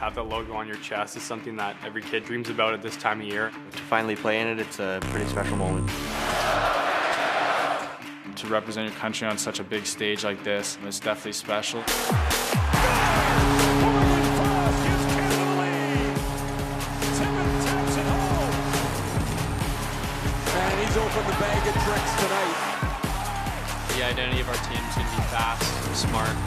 have the logo on your chest is something that every kid dreams about at this time of year. To finally play in it, it's a pretty special moment. To represent your country on such a big stage like this, it's definitely special. And he's opened the bag of tricks tonight. The identity of our team is going to be fast, smart.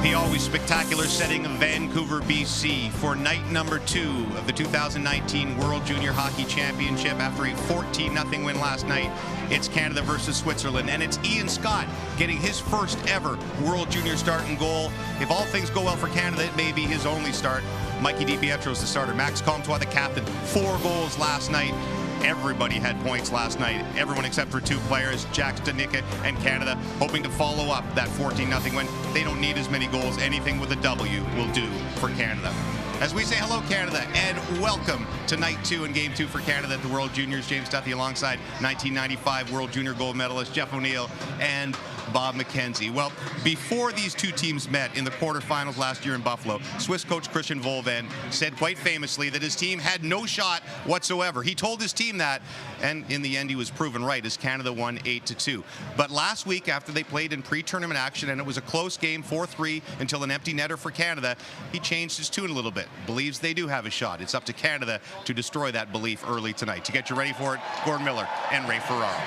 The always spectacular setting of Vancouver, BC for night number 2 of the 2019 World Junior Hockey Championship. After a 14-0 win last night, it's Canada versus Switzerland, and it's Ian Scott getting his first ever World Junior start and goal. If all things go well for Canada, it may be his only start. Mikey DiPietro's the starter. Max Comtois, the captain, 4 goals last night. Everybody had points last night. Everyone except for 2 players, Jack Stanicka and Canada, hoping to follow up that 14-0 win. They don't need as many goals. Anything with a W will do for Canada. As we say hello, Canada, and welcome to night 2 and game 2 for Canada at the World Juniors. James Duthie alongside 1995 World Junior gold medalist Jeff O'Neill and Bob McKenzie. Well, before these 2 teams met in the quarterfinals last year in Buffalo, Swiss coach Christian Volven said quite famously that his team had no shot whatsoever. He told his team that, and in the end he was proven right as Canada won 8-2. But last week, after they played in pre-tournament action and it was a close game, 4-3 until an empty netter for Canada, he changed his tune a little bit. Believes they do have a shot. It's up to Canada to destroy that belief early tonight. To get you ready for it, Gordon Miller and Ray Ferraro.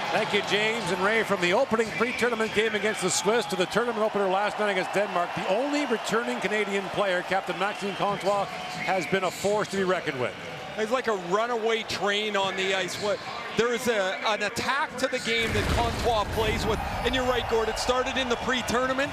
Thank you, James and Ray. From the opening pre-tournament game against the Swiss to the tournament opener last night against Denmark, the only returning Canadian player, Captain Maxime Comtois, has been a force to be reckoned with. He's like a runaway train on the ice. There is an attack to the game that Comtois plays with. And you're right, Gord, it started in the pre-tournament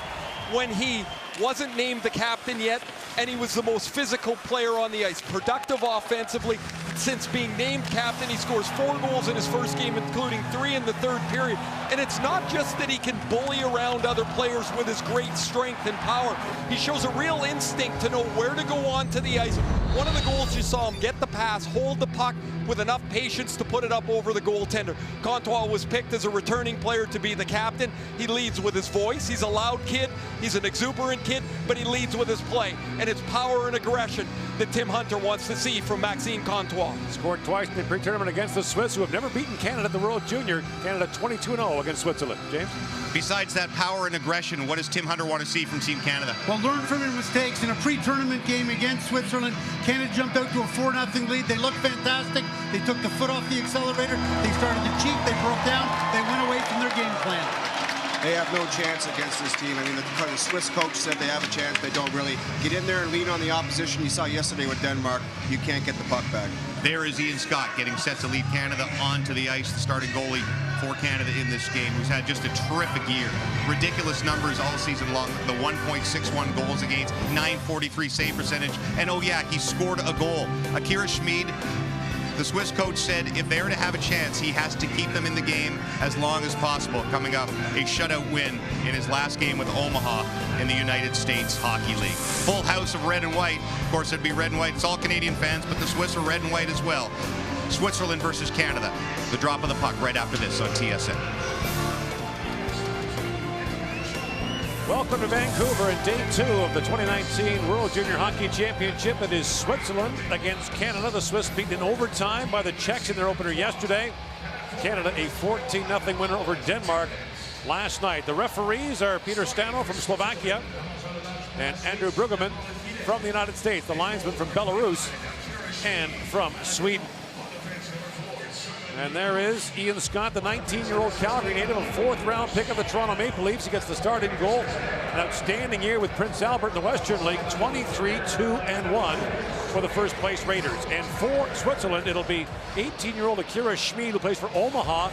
when he wasn't named the captain yet, and he was the most physical player on the ice. Productive offensively. Since being named captain, he scores 4 goals in his first game, including 3 in the third period. And it's not just that he can bully around other players with his great strength and power. He shows a real instinct to know where to go onto the ice. One of the goals you saw him get the pass, hold the puck with enough patience to put it up over the goaltender. Comtois was picked as a returning player to be the captain. He leads with his voice. He's a loud kid. He's an exuberant kid, but he leads with his play. And it's power and aggression that Tim Hunter wants to see from Maxime Comtois. Scored twice in the pre-tournament against the Swiss, who have never beaten Canada at the World Junior. Canada 22-0 against Switzerland. James? Besides that power and aggression, what does Tim Hunter want to see from Team Canada? Well, learn from your mistakes. In a pre-tournament game against Switzerland, Canada jumped out to a 4-0 lead. They looked fantastic. They took the foot off the accelerator. They started to cheat. They broke down. They went away from their game plan. They have no chance against this team. I mean, the Swiss coach said they have a chance. They don't really get in there and lean on the opposition. You saw yesterday with Denmark, you can't get the puck back. There is Ian Scott getting set to lead Canada onto the ice, the starting goalie for Canada in this game, who's had just a terrific year. Ridiculous numbers all season long. The 1.61 goals against, 943 save percentage. And oh yeah, he scored a goal. Akira Schmid, the Swiss coach said if they're to have a chance, he has to keep them in the game as long as possible. Coming up, a shutout win in his last game with Omaha in the United States Hockey League. Full house of red and white. Of course, it'd be red and white. It's all Canadian fans, but the Swiss are red and white as well. Switzerland versus Canada. The drop of the puck right after this on TSN. Welcome to Vancouver in day 2 of the 2019 World Junior Hockey Championship. It is Switzerland against Canada. The Swiss beaten in overtime by the Czechs in their opener yesterday. Canada a 14-0 winner over Denmark last night. The referees are Peter Stano from Slovakia and Andrew Brueggemann from the United States. The linesman from Belarus and from Sweden. And there is Ian Scott, the 19-year-old Calgary native, a 4th-round pick of the Toronto Maple Leafs. He gets the starting goal. An outstanding year with Prince Albert in the Western League, 23-2-1 for the first-place Raiders. And for Switzerland, it'll be 18-year-old Akira Schmid, who plays for Omaha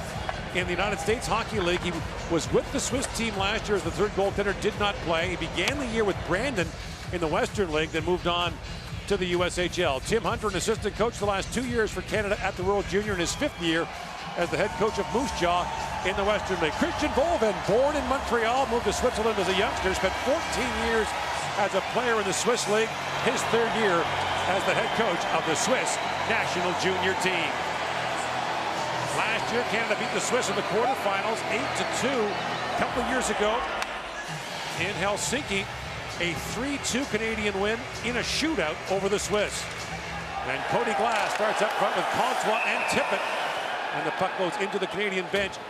in the United States Hockey League. He was with the Swiss team last year as the third goaltender, did not play. He began the year with Brandon in the Western League, then moved on to the USHL. Tim Hunter, an assistant coach the last 2 years for Canada at the World Junior, in his 5th year as the head coach of Moose Jaw in the Western League. Christian Volven, born in Montreal, moved to Switzerland as a youngster, spent 14 years as a player in the Swiss League, his 3rd year as the head coach of the Swiss national junior team. Last year, Canada beat the Swiss in the quarterfinals 8-2. A couple of years ago in Helsinki, a 3-2 Canadian win in a shootout over the Swiss. And Cody Glass starts up front with Contois and Tippett. And the puck goes into the Canadian bench.